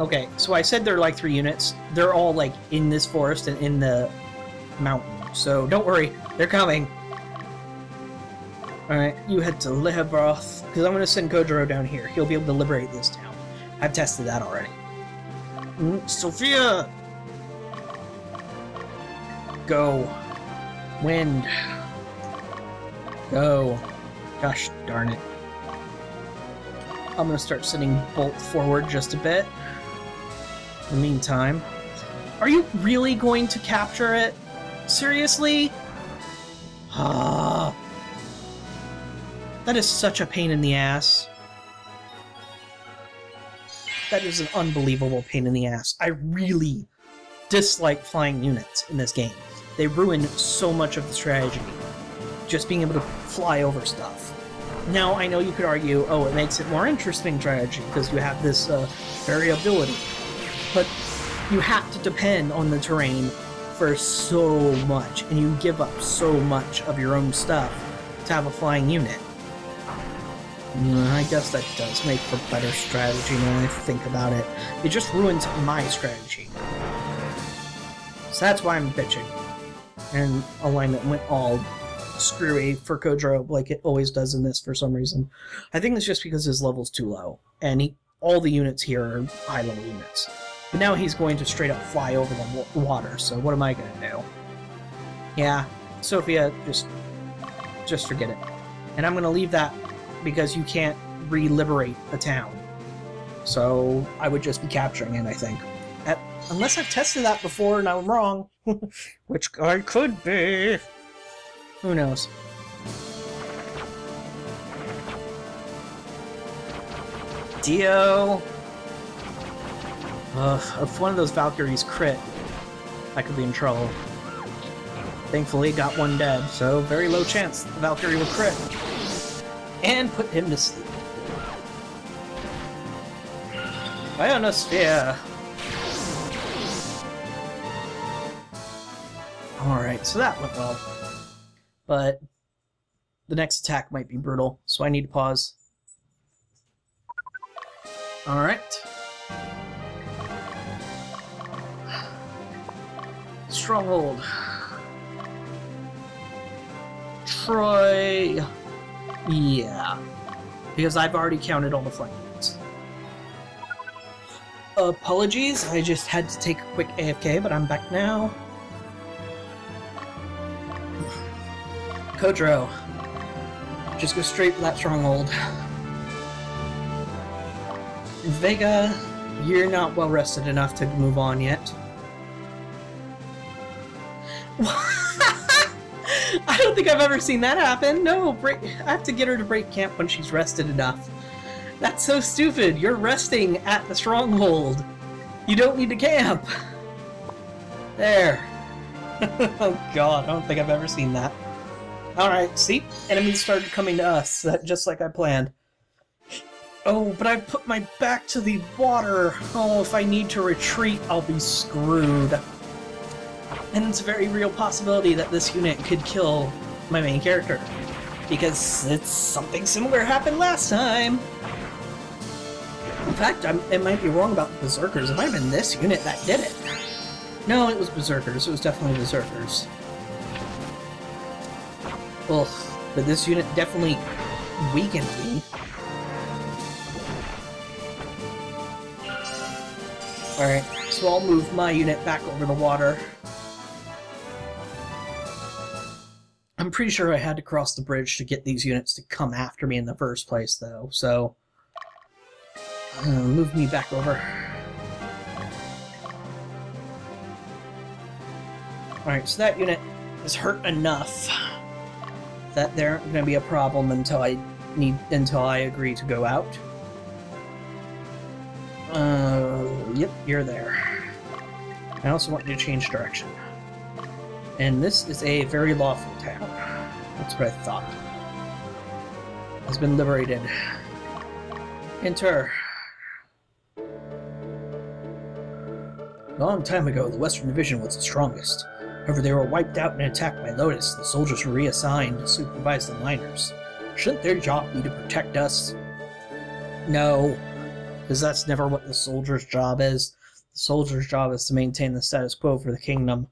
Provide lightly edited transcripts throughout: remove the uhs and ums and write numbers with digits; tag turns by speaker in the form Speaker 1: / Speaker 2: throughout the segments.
Speaker 1: Okay, so I said there are like 3 units. They're all like in this forest and in the mountain. So don't worry, they're coming. Alright, you head to Liberating, because I'm going to send Kojiro down here. He'll be able to liberate this town. I've tested that already. Sophia! Go. Wind. Go. Gosh darn it. I'm going to start sending Bolt forward just a bit. In the meantime, are you really going to capture it? Seriously? Ah. That is such a pain in the ass. That is an unbelievable pain in the ass. I really dislike flying units in this game. They ruin so much of the strategy. Just being able to fly over stuff. Now, I know you could argue, oh, it makes it more interesting strategy because you have this variability. But you have to depend on the terrain for so much, and you give up so much of your own stuff to have a flying unit. I guess that does make for better strategy when I think about it. It just ruins my strategy. So that's why I'm bitching. And alignment went all screwy for Kojiro like it always does in this for some reason. I think it's just because his level's too low. And all the units here are high level units. But now he's going to straight up fly over the water, so what am I going to do? Yeah, Sophia, just forget it. And I'm going to leave that because you can't re-liberate a town. So I would just be capturing it, I think. Unless I've tested that before and I'm wrong. Which I could be. Who knows? Dio! If one of those Valkyries crit, I could be in trouble. Thankfully, got one dead, so very low chance the Valkyrie will crit. And put him to sleep. Ionosphere! Alright, so that went well. But the next attack might be brutal, so I need to pause. Alright. Stronghold. Troy. Yeah. Because I've already counted all the flank units. Apologies, I just had to take a quick AFK, but I'm back now. Kojiro. Just go straight for that stronghold. Vega, you're not well rested enough to move on yet. I don't think I've ever seen that happen. No, I have to get her to break camp when she's rested enough. That's so stupid. You're resting at the stronghold. You don't need to camp. There. Oh god, I don't think I've ever seen that. Alright, see? Enemies started coming to us, just like I planned. Oh, but I put my back to the water. Oh, if I need to retreat, I'll be screwed. And it's a very real possibility that this unit could kill my main character. Because it's something similar happened last time. In fact, it might be wrong about the Berserkers. It might have been this unit that did it. No, it was Berserkers. It was definitely Berserkers. Ugh, but this unit definitely weakened me. Alright, so I'll move my unit back over the water. I'm pretty sure I had to cross the bridge to get these units to come after me in the first place, though, so... move me back over. Alright, so that unit is hurt enough that there aren't going to be a problem until I agree to go out. Yep, you're there. I also want you to change direction. And this is a very lawful town. That's what I thought. Has been liberated. Enter. A long time ago, the Western Division was the strongest. However, they were wiped out and attacked by Lotus. The soldiers were reassigned to supervise the miners. Shouldn't their job be to protect us? No. because that's never what the soldier's job is. The soldier's job is to maintain the status quo for the kingdom.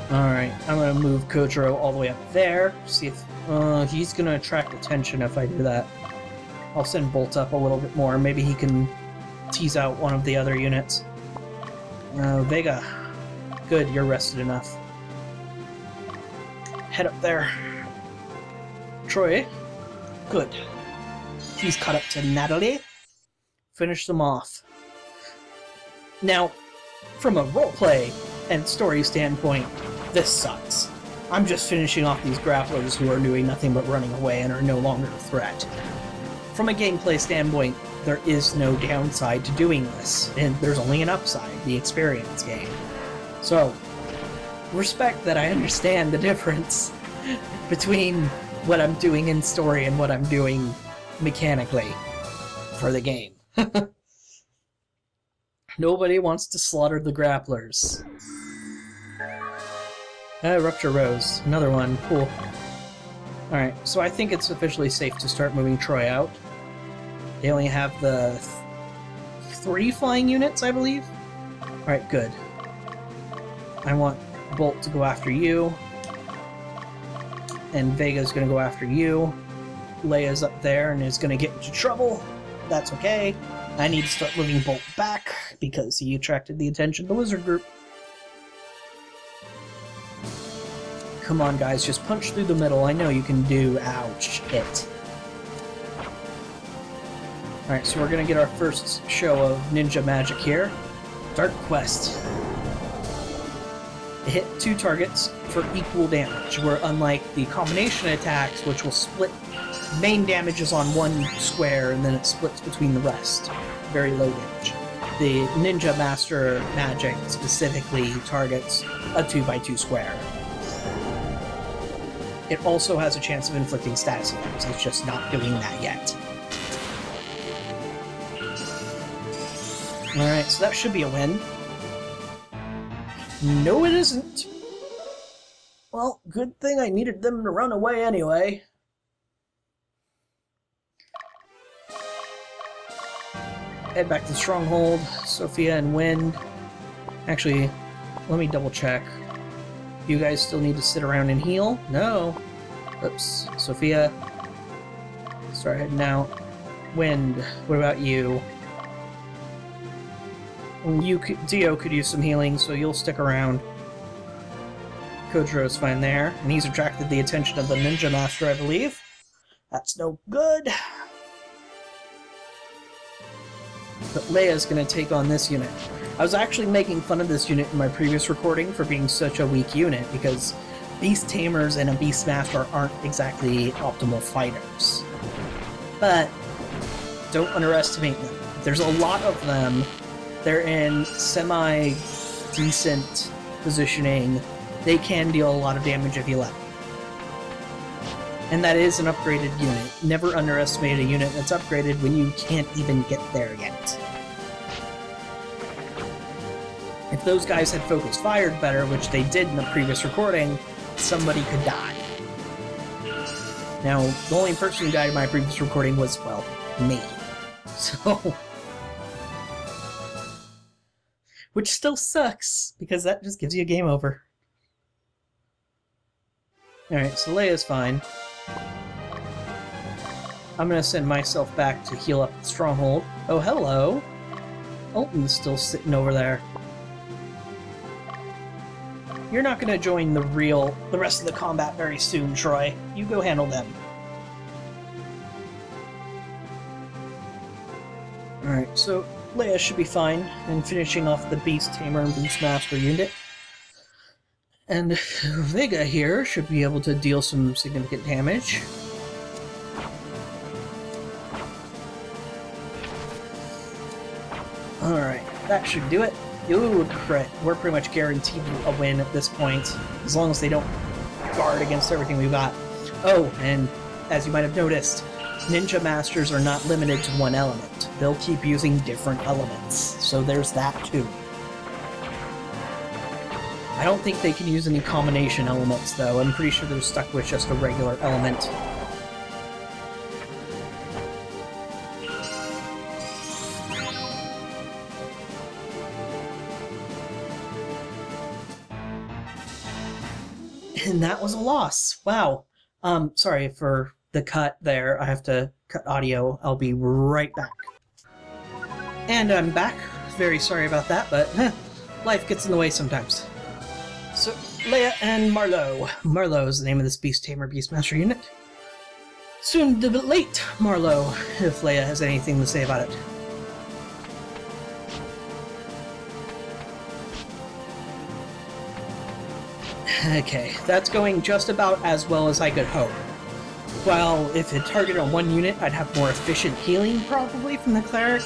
Speaker 1: Alright, I'm going to move Kojiro all the way up there. See if he's going to attract attention if I do that. I'll send Bolt up a little bit more. Maybe he can tease out one of the other units. Vega. Good, you're rested enough. Head up there. Troy. Good. He's caught up to Natalie. Finish them off. Now, from a roleplay and story standpoint, this sucks. I'm just finishing off these grapplers who are doing nothing but running away and are no longer a threat. From a gameplay standpoint, there is no downside to doing this, and there's only an upside, the experience gain. So, respect that I understand the difference between what I'm doing in story and what I'm doing mechanically for the game. Nobody wants to slaughter the grapplers. Rupture Rose. Another one. Cool. Alright, so I think it's officially safe to start moving Troy out. They only have the 3 flying units, I believe? Alright, good. I want Bolt to go after you. And Vega's gonna go after you. Leia's up there and is gonna get into trouble. That's okay. I need to start moving Bolt back because he attracted the attention of the wizard group. Come on, guys, just punch through the middle. I know you can do... Ouch. Hit. Alright, so we're gonna get our first show of ninja magic here. Dark Quest. It hit 2 targets for equal damage, where unlike the combination attacks, which will split main damage is on one square and then it splits between the rest. Very low damage. The Ninja Master magic specifically targets a 2x2 square. It also has a chance of inflicting status effects, it's just not doing that yet. Alright, so that should be a win. No, it isn't. Well, good thing I needed them to run away anyway. Head back to the Stronghold, Sophia and Wind. Actually, let me double check. You guys still need to sit around and heal? No. Oops. Sophia. Start heading out. Wind, what about you? Dio could use some healing, so you'll stick around. Kojiro's fine there, and he's attracted the attention of the Ninja Master, I believe. That's no good. But Leia's gonna take on this unit. I was actually making fun of this unit in my previous recording for being such a weak unit, because Beast Tamers and a Beast Master aren't exactly optimal fighters. But don't underestimate them. There's a lot of them. They're in semi-decent positioning. They can deal a lot of damage if you let them. And that is an upgraded unit. Never underestimate a unit that's upgraded when you can't even get there yet. If those guys had focused fired better, which they did in the previous recording, somebody could die. Now, the only person who died in my previous recording was, well, me. So... which still sucks, because that just gives you a game over. Alright, so Leia's fine. I'm gonna send myself back to heal up the Stronghold. Oh, hello! Alton's still sitting over there. You're not gonna join the rest of the combat very soon, Troy. You go handle them. Alright, so Leia should be fine in finishing off the Beast Tamer and Beast Master unit. And Vega here should be able to deal some significant damage. Alright, that should do it. Ooh, crit. We're pretty much guaranteed a win at this point, as long as they don't guard against everything we've got. Oh, and as you might have noticed, Ninja Masters are not limited to one element. They'll keep using different elements, so there's that too. I don't think they can use any combination elements, though. I'm pretty sure they're stuck with just a regular element. And that was a loss. Wow. Sorry for the cut there. I have to cut audio. I'll be right back. And I'm back. Very sorry about that, but life gets in the way sometimes. So, Leia and Marlowe. Marlowe is the name of this Beast Tamer Beastmaster unit. Soon to late, Marlowe, if Leia has anything to say about it. Okay, that's going just about as well as I could hope. Well, if it targeted on one unit, I'd have more efficient healing, probably, from the Cleric.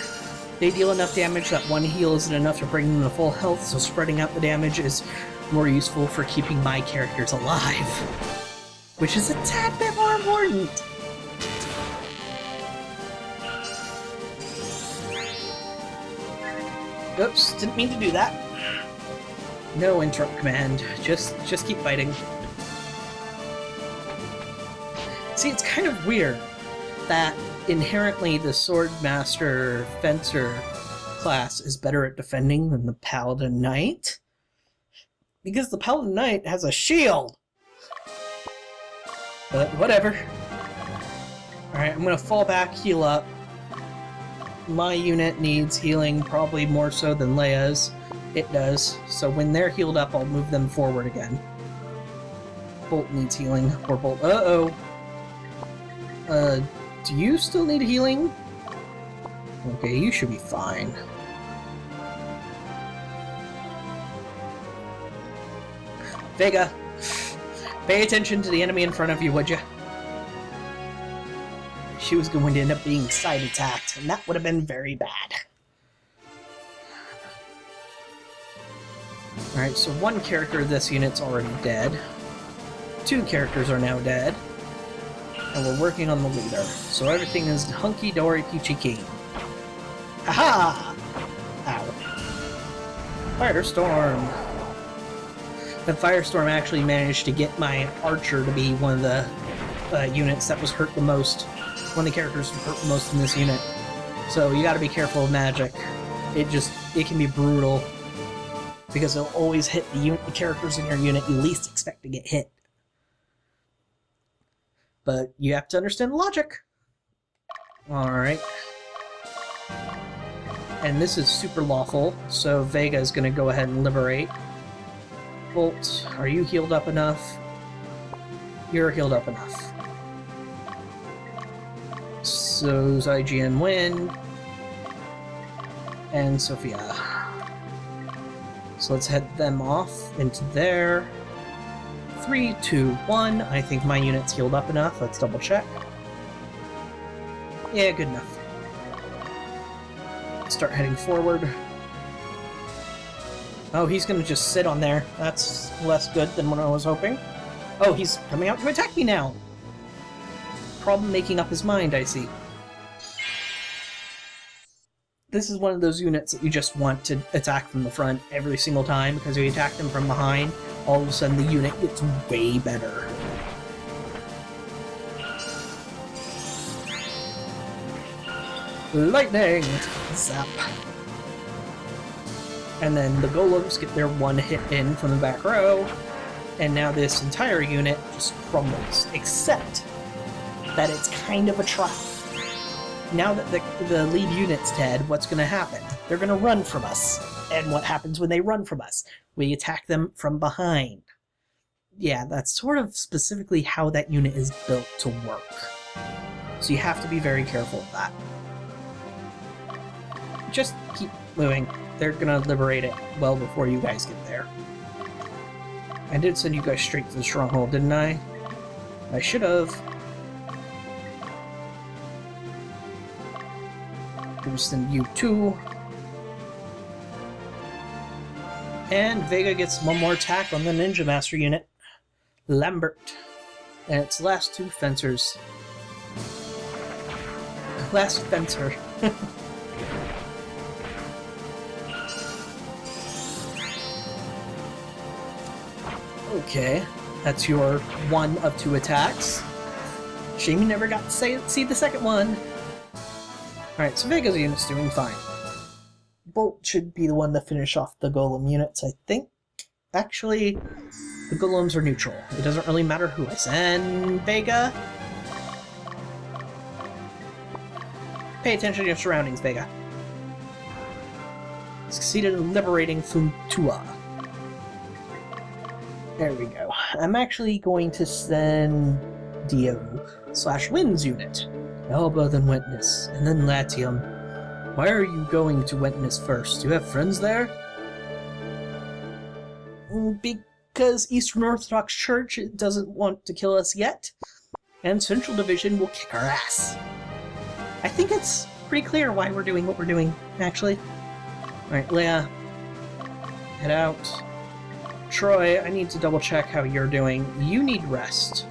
Speaker 1: They deal enough damage that one heal isn't enough to bring them to full health, so spreading out the damage is more useful for keeping my characters alive. Which is a tad bit more important! Oops, didn't mean to do that. No interrupt command, just keep fighting. See, it's kind of weird that inherently the Swordmaster Fencer class is better at defending than the Paladin Knight. Because the Paladin Knight has a shield! But whatever. Alright, I'm gonna fall back, heal up. My unit needs healing probably more so than Leia's. It does. So when they're healed up, I'll move them forward again. Bolt needs healing. Poor Bolt. Uh-oh. Do you still need healing? Okay, you should be fine. Vega, pay attention to the enemy in front of you, would you? She was going to end up being side attacked, and that would have been very bad. Alright, so one character of this unit's already dead. 2 characters are now dead. And we're working on the leader. So everything is hunky-dory peachy keen. Haha! Ow. Firestorm! The Firestorm actually managed to get my archer to be one of the units that was hurt the most. One of the characters hurt the most in this unit. So you gotta be careful of magic. It can be brutal. Because it'll always hit the characters in your unit you least expect to get hit. But you have to understand the logic. Alright. And this is super lawful, so Vega is going to go ahead and liberate. Bolt, are you healed up enough? You're healed up enough. So's IGN Win. And Sophia. So let's head them off into there. 3, 2, 1. I think my unit's healed up enough. Let's double check. Yeah, good enough. Start heading forward. Oh, he's gonna just sit on there. That's less good than what I was hoping. Oh, he's coming out to attack me now! Problem making up his mind, I see. This is one of those units that you just want to attack from the front every single time, because if you attack them from behind, all of a sudden the unit gets way better. Lightning! Zap. And then the Golems get their one hit in from the back row, and now this entire unit just crumbles, except that it's kind of a trap. Now that the lead unit's dead, what's going to happen? They're going to run from us. And what happens when they run from us? We attack them from behind. Yeah, that's sort of specifically how that unit is built to work. So you have to be very careful of that. Just keep moving. They're going to liberate it well before you guys get there. I did send you guys straight to the stronghold, didn't I? I should have. We'll send you 2. And Vega gets one more attack on the Ninja Master unit. Lambert. And its last 2 fencers. Last fencer. Okay. That's your 1 of 2 attacks. Shame you never got to see the second one. Alright, so Vega's unit's doing fine. Bolt should be the one to finish off the Golem units, I think. Actually, The Golems are neutral. It doesn't really matter who I send. Vega? Pay attention to your surroundings, Vega. Succeeded in liberating Funtua. There we go. I'm actually going to send Dio/Winds unit. Elba, then Witness, and then Latium. Why are you going to Witness first? Do you have friends there? Because Eastern Orthodox Church doesn't want to kill us yet, and Central Division will kick our ass. I think it's pretty clear why we're doing what we're doing, actually. Alright, Leia, head out. Troy, I need to double check how you're doing. You need rest.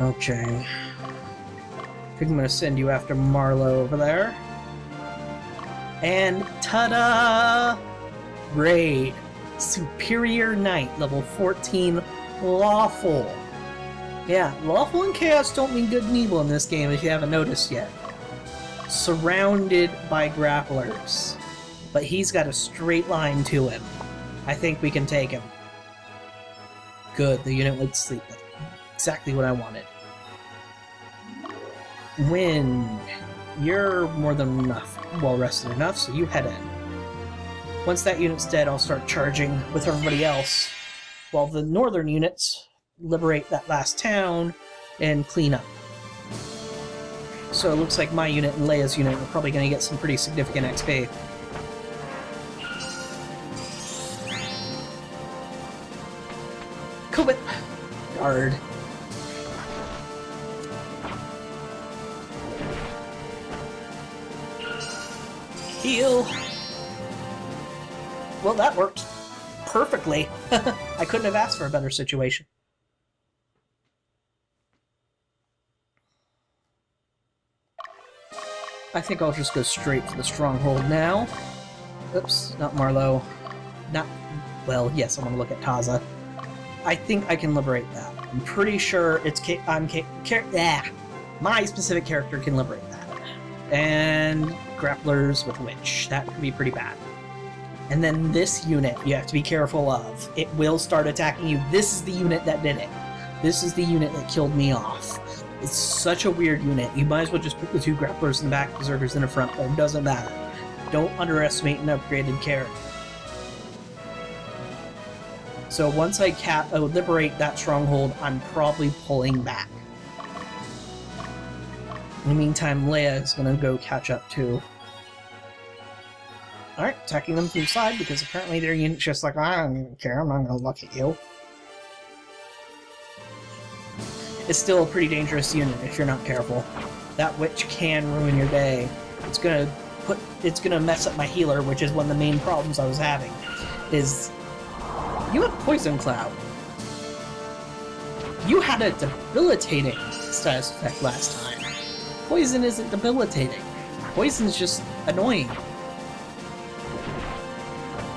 Speaker 1: Okay. I think I'm gonna send you after Marlowe over there. And ta-da! Rhade. Superior Knight, level 14, lawful. Yeah, lawful and chaos don't mean good and evil in this game if you haven't noticed yet. Surrounded by grapplers. But he's got a straight line to him. I think we can take him. Good, the unit went to sleep. That's exactly what I wanted. Wind. You're more than enough, well rested enough, so you head in. Once that unit's dead, I'll start charging with everybody else, while the northern units liberate that last town and clean up. So it looks like my unit and Leia's unit are probably going to get some pretty significant XP. Kubit! Guard. Heal! Well, that worked perfectly. I couldn't have asked for a better situation. I think I'll just go straight for the stronghold now. Oops, not Marlowe. Not... well, yes, I'm gonna look at Taza. I think I can liberate that. I'm pretty sure it's my specific character can liberate that. And grapplers with Witch. That could be pretty bad. And then this unit you have to be careful of. It will start attacking you. This is the unit that did it. This is the unit that killed me off. It's such a weird unit. You might as well just put the two grapplers in the back, berserkers in the front, but it doesn't matter. Don't underestimate an upgraded character. So once I liberate that stronghold, I'm probably pulling back. In the meantime, Leia is going to go catch up too. Alright, attacking them from the side, because apparently their unit's just like, I don't even care, I'm not going to look at you. It's still a pretty dangerous unit if you're not careful. That Witch can ruin your day. It's gonna mess up my healer, which is one of the main problems I was having. Is you have Poison Cloud. You had a debilitating status effect last time. Poison isn't debilitating. Poison's just annoying.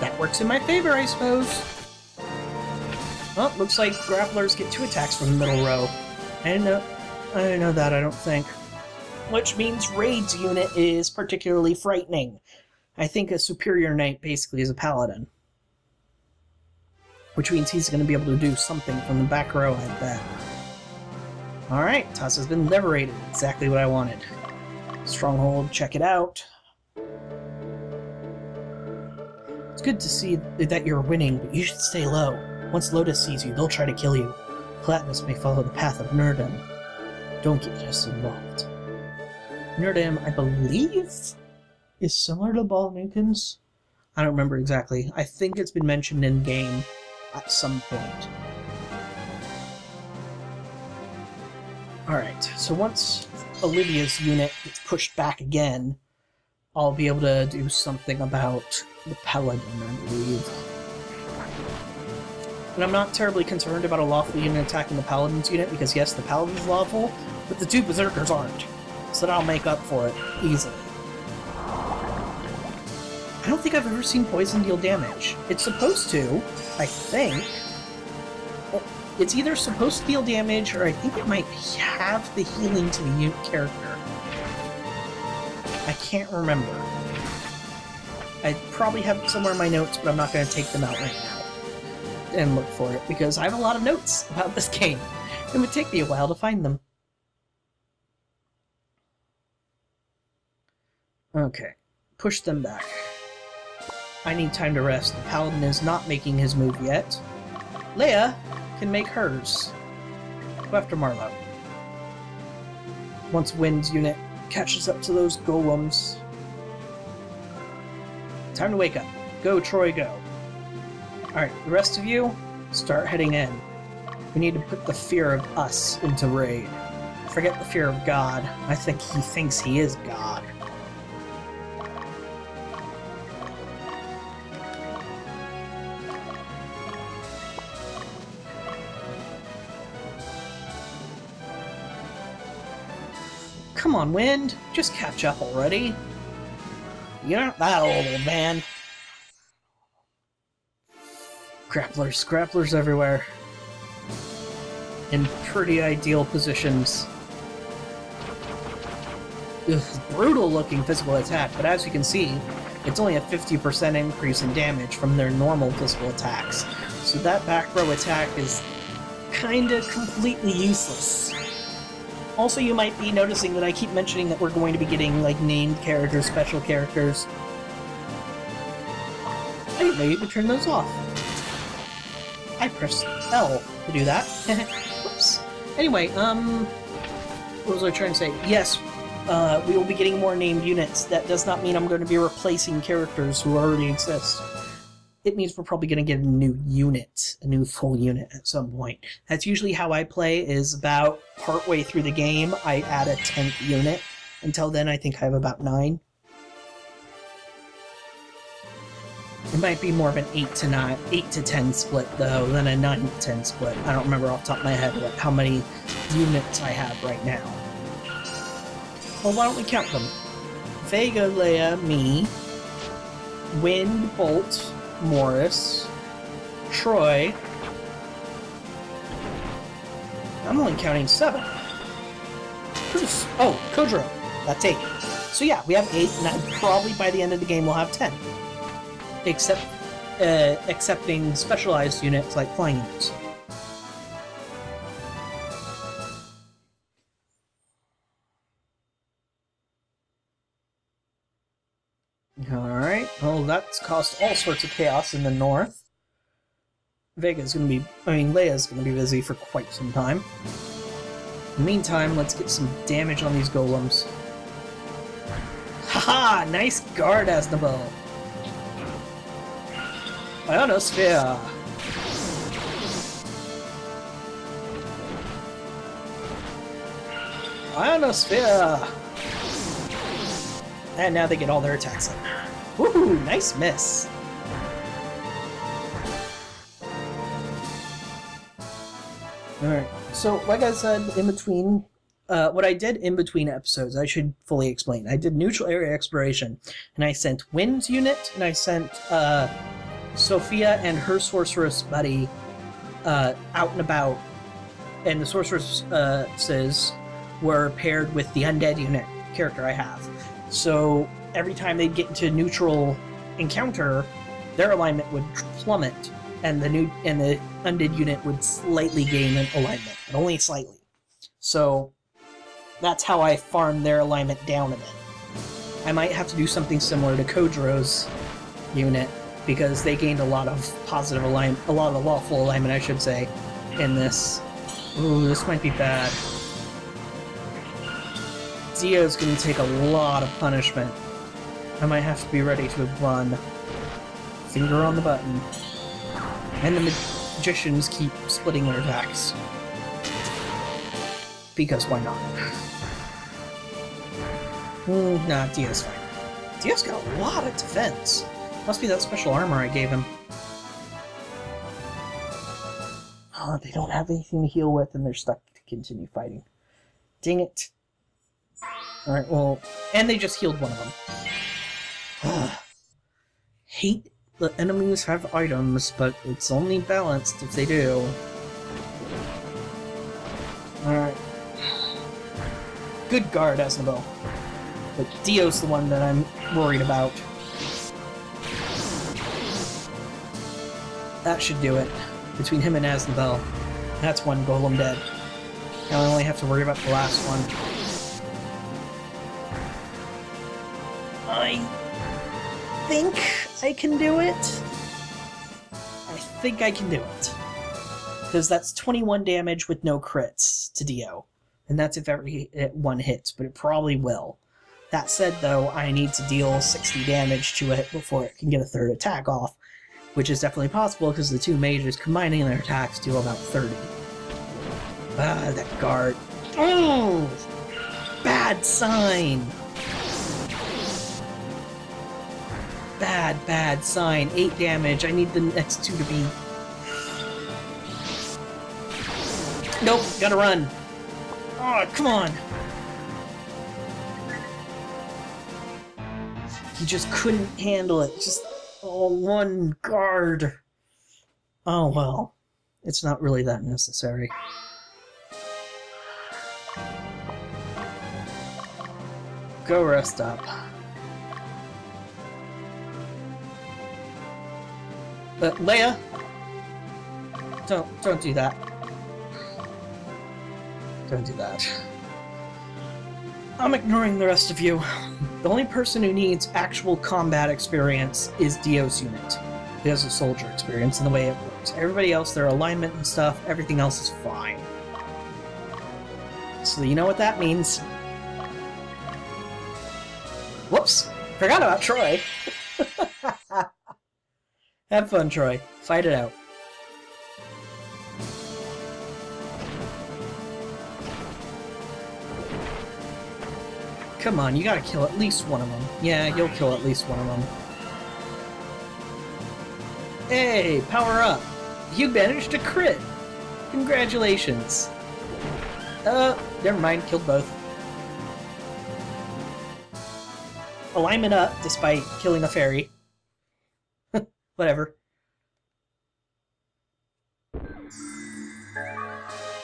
Speaker 1: That works in my favor, I suppose. Well, looks like grapplers get 2 attacks from the middle row. I didn't know that, I don't think. Which means Rhade's unit is particularly frightening. I think a superior knight basically is a paladin. Which means he's going to be able to do something from the back row, I bet. Alright, Tasa's been liberated. Exactly what I wanted. Stronghold, check it out. It's good to see that you're winning, but you should stay low. Once Lotus sees you, they'll try to kill you. Platinus may follow the path of Nerdum. Don't get us involved. Nerdum, I believe, is similar to Balnukins. I don't remember exactly. I think it's been mentioned in-game at some point. Alright, so once Olivia's unit gets pushed back again, I'll be able to do something about the Paladin, I believe. And I'm not terribly concerned about a lawful unit attacking the Paladin's unit, because yes, the Paladin's lawful, but the 2 Berserkers aren't. So that'll make up for it easily. I don't think I've ever seen poison deal damage. It's supposed to, I think. Well, it's either supposed to deal damage, or I think it might have the healing to the unit character. I can't remember. I probably have it somewhere in my notes, but I'm not going to take them out right now and look for it, because I have a lot of notes about this game. It would take me a while to find them. Okay, push them back. I need time to rest. The Paladin is not making his move yet. Leia can make hers. Go after Marlowe. Once Wind's unit catches up to those golems. Time to wake up. Go, Troy, go. Alright, the rest of you, start heading in. We need to put the fear of us into Rhade. Forget the fear of God. I think he thinks he is God. Come on, Wind. Just catch up already. You're not that old, man. Grapplers everywhere. In pretty ideal positions. Ugh, brutal looking physical attack, but as you can see, it's only a 50% increase in damage from their normal physical attacks. So that back row attack is kinda completely useless. Also, you might be noticing that I keep mentioning that we're going to be getting, like, named characters, special characters. I didn't know you could turn those off. I pressed L to do that. Whoops. Anyway, what was I trying to say? Yes, we will be getting more named units. That does not mean I'm going to be replacing characters who already exist. It means we're probably going to get a new unit, a new full unit at some point. That's usually how I play, is about partway through the game, I add a 10th unit. Until then, I think I have about 9. It might be more of an 8 to 10 split, though, than a 9 to 10 split. I don't remember off the top of my head how many units I have right now. Well, why don't we count them? Vega, Leia, me, Wind, Bolt, Morris, Troy. I'm only counting 7. Oh, Kodro. That's 8. So yeah, we have 8, and probably by the end of the game we'll have 10. Excepting specialized units like flying units. Alright, well that's caused all sorts of chaos in the north. Leia's gonna be busy for quite some time. In the meantime, let's get some damage on these golems. Haha! Nice guard, Asnabo! Ionosphere! Ionosphere! And now they get all their attacks in. Woohoo! Nice miss! Alright, so like I said, in between, what I did in between episodes, I should fully explain. I did neutral area exploration, and I sent Wind's unit, and I sent Sophia and her sorceress buddy out and about, and the sorceresses were paired with the undead unit character I have. So every time they'd get into a neutral encounter, their alignment would plummet, and the undead unit would slightly gain an alignment, but only slightly. So that's how I farmed their alignment down a bit. I might have to do something similar to Kodro's unit, because they gained a lot of positive alignment, a lot of lawful alignment, I should say, in this. Ooh, this might be bad. Dio's gonna take a lot of punishment. I might have to be ready to run. Finger on the button. And the magicians keep splitting their attacks. Because why not? Nah, Dio's fine. Dio's got a lot of defense. Must be that special armor I gave him. Oh, they don't have anything to heal with, and they're stuck to continue fighting. Dang it. Alright, well... And they just healed one of them. Hate the enemies have items, but it's only balanced if they do. Alright. Good guard, Asnabo. But Dio's the one that I'm worried about. That should do it. Between him and Asnabel. That's one golem dead. Now I only have to worry about the last one. I think I can do it. I think I can do it. Because that's 21 damage with no crits to Dio. And that's if every one hits, but it probably will. That said, though, I need to deal 60 damage to it before it can get a third attack off, which is definitely possible because the two mages combining their attacks deal about 30. Ah, that guard. Oh! Bad sign! Bad sign. 8 damage. I need the next two to be... Nope, gotta run. Oh, come on. He just couldn't handle it. Just, oh, one guard. Oh, well. It's not really that necessary. Go rest up. Leia! Don't do that. Don't do that. I'm ignoring the rest of you. The only person who needs actual combat experience is Dio's unit. He has a soldier experience in the way it works. Everybody else, their alignment and stuff, everything else is fine. So you know what that means. Whoops! Forgot about Troy! Have fun, Troy. Fight it out. Come on, you gotta kill at least one of them. Yeah, you'll kill at least one of them. Hey, power up! You managed to crit! Congratulations! Never mind, killed both. Alignment up, despite killing a fairy. Whatever.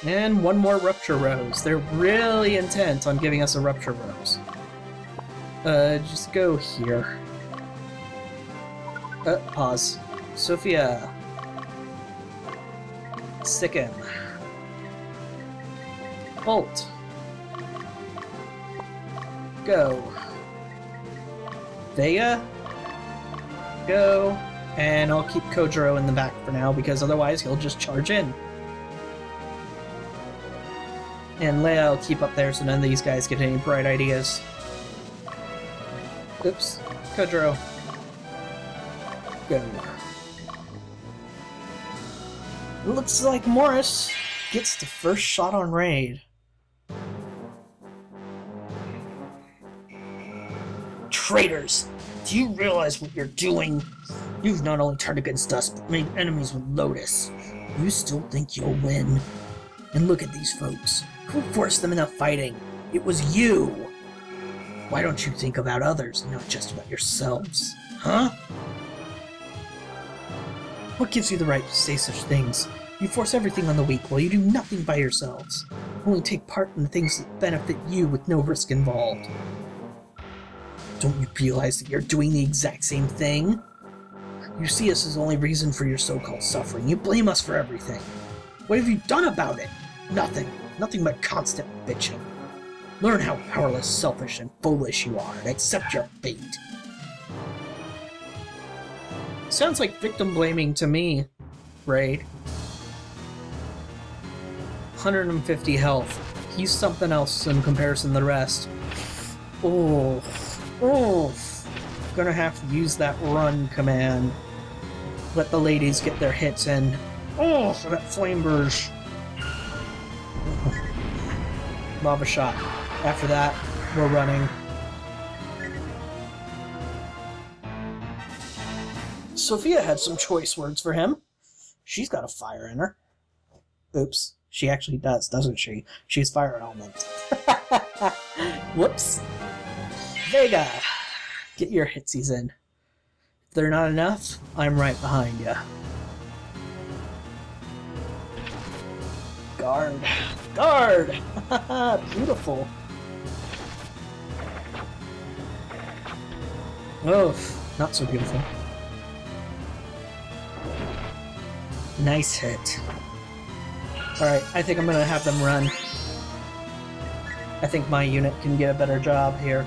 Speaker 1: And one more Rupture Rose. They're really intent on giving us a Rupture Rose. Just go here. Pause. Sophia. Sicken. Bolt. Go. Vega. Go. And I'll keep Kojiro in the back for now, because otherwise he'll just charge in. And Leia will keep up there so none of these guys get any bright ideas. Oops. Kojiro. Go. Looks like Morris gets the first shot on Rhade. Traitors! Do you realize what you're doing? You've not only turned against us, but made enemies with Lotus. You still think you'll win? And look at these folks. Who forced them into fighting? It was you! Why don't you think about others, not just about yourselves? Huh? What gives you the right to say such things? You force everything on the weak while you do nothing by yourselves. Only take part in the things that benefit you with no risk involved. Don't you realize that you're doing the exact same thing? You see us as the only reason for your so-called suffering. You blame us for everything. What have you done about it? Nothing. Nothing but constant bitching. Learn how powerless, selfish, and foolish you are, and accept your fate. Sounds like victim blaming to me, Rhade. 150 health. He's something else in comparison to the rest. Oh. Gonna have to use that run command. Let the ladies get their hits in. Oh, that flame burst. Lava shot. After that, we're running. Sophia had some choice words for him. She's got a fire in her. Oops. She actually does, doesn't she? She's fire element. Whoops. Vega! Get your hitsies in. If they're not enough, I'm right behind you. Guard. Guard! Beautiful. Oh, not so beautiful. Nice hit. Alright, I think I'm gonna have them run. I think my unit can get a better job here.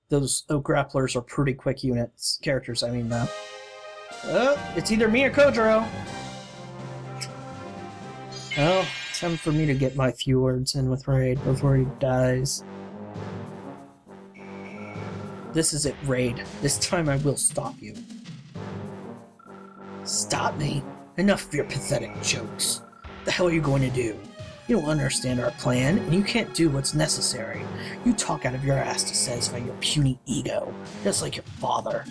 Speaker 1: Those grapplers are pretty quick characters, I mean, though. It's either me or Kojiro. Oh, time for me to get my few words in with Rhade before he dies. This is it, Rhade. This time I will stop you. Stop me? Enough of your pathetic jokes. What the hell are you going to do? You don't understand our plan, and you can't do what's necessary. You talk out of your ass to satisfy your puny ego, just like your father.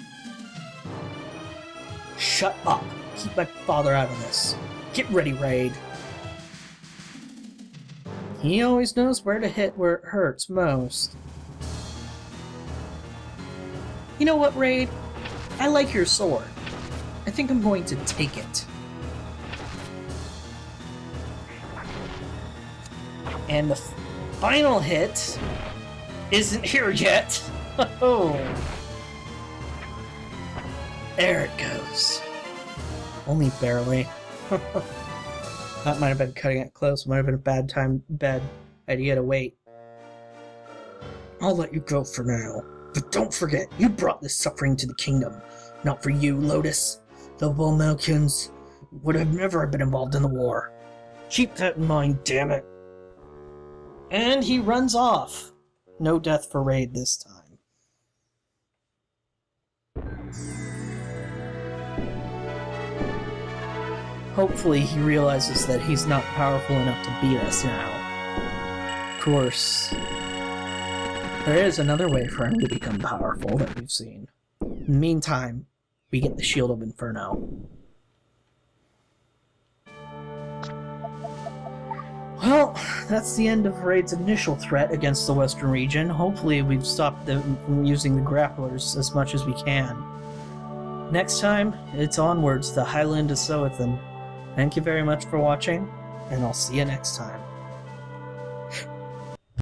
Speaker 1: Shut up. Keep my father out of this. Get ready, Rhade. He always knows where to hit where it hurts most. You know what, Rhade? I like your sword. I think I'm going to take it. And the final hit isn't here yet. Oh, there it goes. Only barely. That might have been cutting it close. Might have been a bad idea to wait. I'll let you go for now. But don't forget, you brought this suffering to the kingdom. Not for you, Lotus. The Volmalkians would have never been involved in the war. Keep that in mind, damn it. And he runs off. No death for Rhade this time. Hopefully he realizes that he's not powerful enough to beat us now. Of course, there is another way for him to become powerful that we've seen. In the meantime, we get the Shield of Inferno. Well, that's the end of Rhade's initial threat against the Western region. Hopefully we've stopped them from using the grapplers as much as we can. Next time, it's onwards to the Highland of Soathan. Thank you very much for watching, and I'll see you next time.